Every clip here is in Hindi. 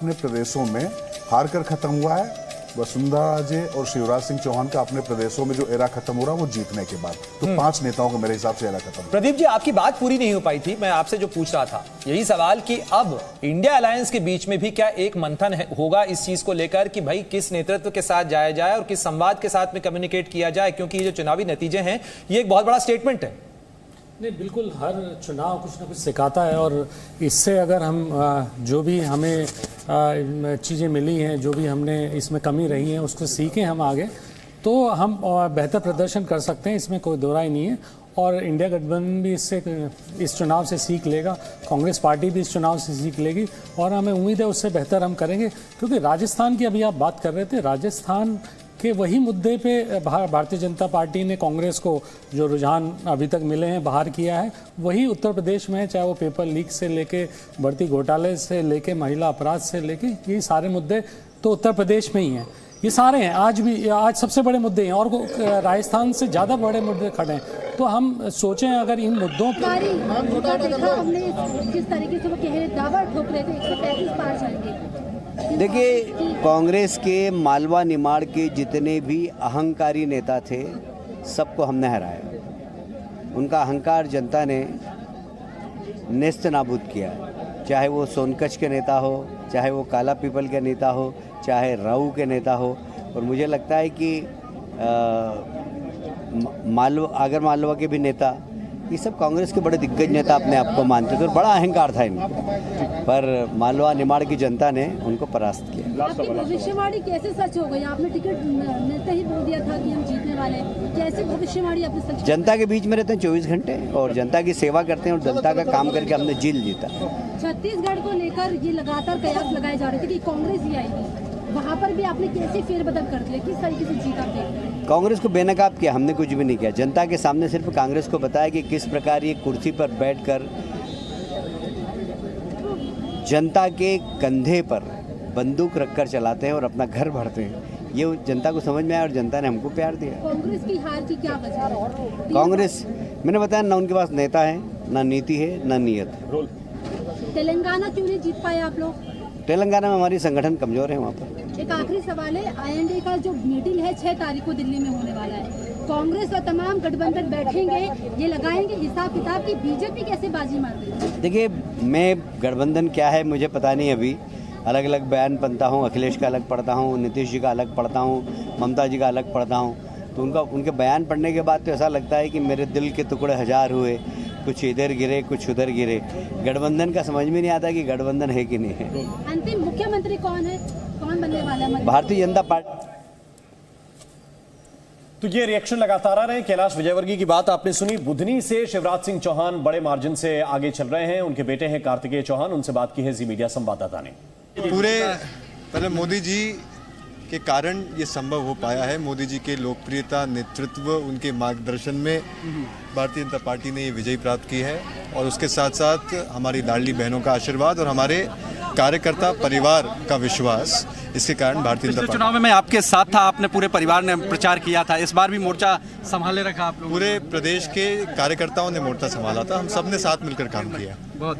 अपने प्रदेशों में हार कर खत्म हुआ है। वसुंधरा राजे और शिवराज सिंह चौहान का अपने प्रदेशों में जो एरा खत्म हो रहा है वो जीतने के बाद, तो 5 नेताओं का मेरे हिसाब से एरा खत्म। प्रदीप जी, आपकी बात पूरी नहीं हो पाई थी। मैं आपसे जो पूछ रहा था यही सवाल कि अब इंडिया अलायंस के बीच में भी क्या एक मंथन होगा इस चीज को लेकर कि भाई किस नेतृत्व के साथ जाया जाए और किस संवाद के साथ में कम्युनिकेट किया जाए, क्योंकि ये जो चुनावी नतीजे हैं ये एक बहुत बड़ा स्टेटमेंट है। नहीं, बिल्कुल हर चुनाव कुछ ना कुछ सिखाता है और इससे अगर हम जो भी हमें चीज़ें मिली हैं, जो भी हमने इसमें कमी रही है उसको सीखें हम आगे, तो हम बेहतर प्रदर्शन कर सकते हैं, इसमें कोई दो राय नहीं है। और इंडिया गठबंधन भी इस चुनाव से सीख लेगा, कांग्रेस पार्टी भी इस चुनाव से सीख लेगी और हमें उम्मीद है उससे बेहतर हम करेंगे। क्योंकि राजस्थान की अभी आप बात कर रहे थे, राजस्थान के वही मुद्दे पे भारतीय जनता पार्टी ने कांग्रेस को जो रुझान अभी तक मिले हैं बाहर किया है, वही उत्तर प्रदेश में है। चाहे वो पेपर लीक से लेके बढ़ती घोटाले से लेके महिला अपराध से लेके ये सारे मुद्दे तो उत्तर प्रदेश में ही हैं। ये सारे हैं, आज सबसे बड़े मुद्दे हैं और राजस्थान से ज़्यादा बड़े मुद्दे खड़े हैं। तो हम सोचें अगर इन मुद्दों पर जिस तरीके से वो कह रहे दावा ठोक रहे थे 135 पार जाएंगे। देखिए, कांग्रेस के मालवा निमाड़ के जितने भी अहंकारी नेता थे सबको हमने हराया। उनका अहंकार जनता ने नेस्त नाबूद किया। चाहे वो सोनकच्छ के नेता हो, चाहे वो काला पीपल के नेता हो, चाहे राऊ के नेता हो। और मुझे लगता है कि आगर मालवा के भी नेता, ये सब कांग्रेस के बड़े दिग्गज नेता अपने आप को मानते थे और बड़ा अहंकार था इनका, पर मालवा निमाड़ की जनता ने उनको परास्त किया। आपकी भविष्यवाणी कैसे सच हो गई? आपने टिकट मिलते ही बोल दिया था कि हम जीतने वाले हैं। कैसे भविष्यवाणी आपने सच? जनता के बीच में रहते हैं 24 घंटे और जनता की सेवा करते हैं और जनता का काम करके हमने जीता। छत्तीसगढ़ को लेकर ये लगातार कयास लगाए जा रहे थे कि कांग्रेस ही आएगी, वहाँ पर भी आपने कैसे फेरबदल कर दिया? किस तरीके से जीता थे? कांग्रेस को बेनकाब किया, हमने कुछ भी नहीं किया। जनता के सामने सिर्फ कांग्रेस को बताया कि किस प्रकार ये कुर्सी पर बैठकर जनता के कंधे पर बंदूक रखकर चलाते हैं और अपना घर भरते हैं। ये जनता को समझ में आया और जनता ने हमको प्यार दिया। कांग्रेस की हार की क्या वजह है? कांग्रेस, मैंने बताया ना, उनके पास नेता है, ना नीति है, ना नीयत है। तेलंगाना क्यों नहीं जीत पाए आप लोग? तेलंगाना में हमारी संगठन कमजोर है। वहाँ पर एक आखिरी सवाल है, INDA का जो मीटिंग है 6 तारीख को दिल्ली में होने वाला है, कांग्रेस और तमाम गठबंधन बैठेंगे, ये लगाएंगे हिसाब किताब की बीजेपी कैसे बाजी मार रही है? देखिए, मैं गठबंधन क्या है मुझे पता नहीं। अभी अलग अलग बयान पढ़ता हूँ, अखिलेश का अलग पढ़ता हूँ, नीतीश जी का अलग पढ़ता हूँ, ममता जी का अलग पढ़ता हूँ। तो उनके बयान पढ़ने के बाद तो ऐसा लगता है कि मेरे दिल के टुकड़े 1000 हुए, कुछ इधर गिरे कुछ उधर गिरे। गठबंधन का समझ में नहीं आता कि गठबंधन है कि नहीं है। अंतिम मुख्यमंत्री कौन है, कौन बनने वाला है? भारतीय जनता पार्टी। तो ये रिएक्शन लगातार आ रहे हैं। कैलाश विजयवर्गीय की बात आपने सुनी। बुधनी से शिवराज सिंह चौहान बड़े मार्जिन से आगे चल रहे हैं। उनके बेटे हैं कार्तिकेय चौहान, उनसे बात की है जी मीडिया संवाददाता ने। पहले मोदी जी के कारण ये संभव हो पाया है। मोदी जी के लोकप्रियता, नेतृत्व, उनके मार्गदर्शन में भारतीय जनता पार्टी ने ये विजय प्राप्त की है और उसके साथ साथ हमारी लाडली बहनों का आशीर्वाद और हमारे कार्यकर्ता परिवार का विश्वास, इसके कारण भारतीय जनता पार्टी। चुनाव में मैं आपके साथ था, आपने पूरे परिवार ने प्रचार किया था, इस बार भी मोर्चा संभाले रखा आप लोग? पूरे प्रदेश के कार्यकर्ताओं ने मोर्चा संभाला था, हम सब ने साथ मिलकर काम किया। बहुत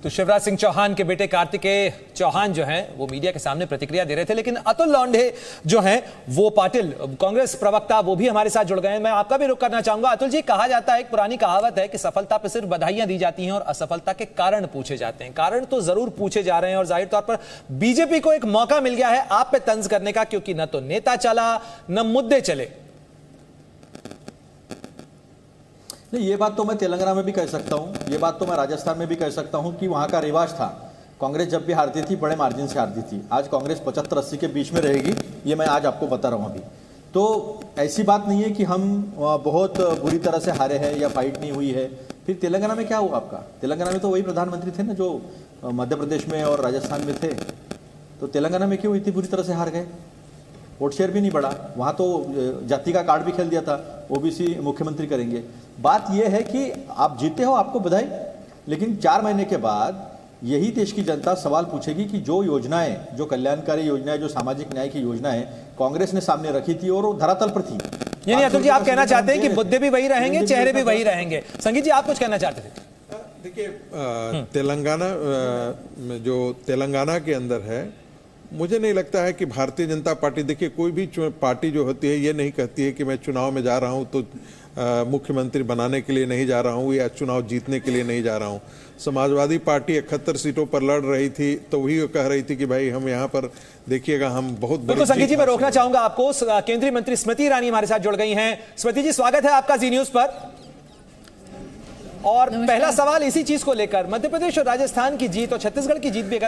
तो शिवराज सिंह चौहान के बेटे कार्तिकेय चौहान जो हैं वो मीडिया के सामने प्रतिक्रिया दे रहे थे, लेकिन अतुल लौंडे जो हैं वो पाटिल कांग्रेस प्रवक्ता वो भी हमारे साथ जुड़ गए हैं। मैं आपका भी रुख करना चाहूंगा। अतुल जी, कहा जाता है, एक पुरानी कहावत है कि सफलता पर सिर्फ बधाइयां दी जाती हैं और असफलता के कारण पूछे जाते हैं। कारण तो जरूर पूछे जा रहे हैं और जाहिर तौर पर बीजेपी को एक मौका मिल गया है आप पे तंज करने का, क्योंकि न तो नेता चला न मुद्दे चले। नहीं, ये बात तो मैं तेलंगाना में भी कह सकता हूँ, ये बात तो मैं राजस्थान में भी कह सकता हूँ कि वहाँ का रिवाज था। कांग्रेस जब भी हारती थी बड़े मार्जिन से हारती थी। आज कांग्रेस 75-80 के बीच में रहेगी, ये मैं आज आपको बता रहा हूँ अभी। तो ऐसी बात नहीं है कि हम बहुत बुरी तरह से हारे हैं या फाइट नहीं हुई है। फिर तेलंगाना में क्या हुआ आपका? तेलंगाना में तो वही प्रधानमंत्री थे ना जो मध्य प्रदेश में और राजस्थान में थे। तो तेलंगाना में क्यों इतनी बुरी तरह से हार गए? वोट शेयर भी नहीं बढ़ा, वहाँ तो जाति का कार्ड भी खेल दिया था, ओबीसी मुख्यमंत्री करेंगे। बात यह है कि आप जीते हो, आपको बधाई, लेकिन 4 महीने के बाद यही देश की जनता सवाल पूछेगी कि जो योजनाएं, जो कल्याणकारी योजनाएं, जो सामाजिक न्याय की योजनाएं कांग्रेस ने सामने रखी थी और वो धरातल पर थी। यानी अतुल जी, आप कहना चाहते हैं कि मुद्दे भी वही रहेंगे, चेहरे भी वही रहेंगे। संगीत जी, आप कुछ कहना चाहते थे? देखिए तेलंगाना जो तेलंगाना के अंदर है, मुझे नहीं लगता है कि भारतीय जनता पार्टी, देखिए कोई भी पार्टी जो होती है ये नहीं कहती है कि मैं चुनाव में जा रहा हूँ तो मुख्यमंत्री बनाने के लिए नहीं जा रहा हूँ या चुनाव जीतने के लिए नहीं जा रहा हूँ। समाजवादी पार्टी 71 सीटों पर लड़ रही थी तो वही कह रही थी कि भाई हम यहाँ पर देखिएगा हम बहुत बड़ी संगीत जी, मैं रोकना चाहूंगा आपको। केंद्रीय मंत्री स्मृति ईरानी हमारे साथ जुड़ गई हैं। स्मृति जी, स्वागत है आपका जी न्यूज पर। और पहला सवाल इसी चीज को लेकर, मध्य प्रदेश और राजस्थान की जीत और छत्तीसगढ़ की जीत भी अगर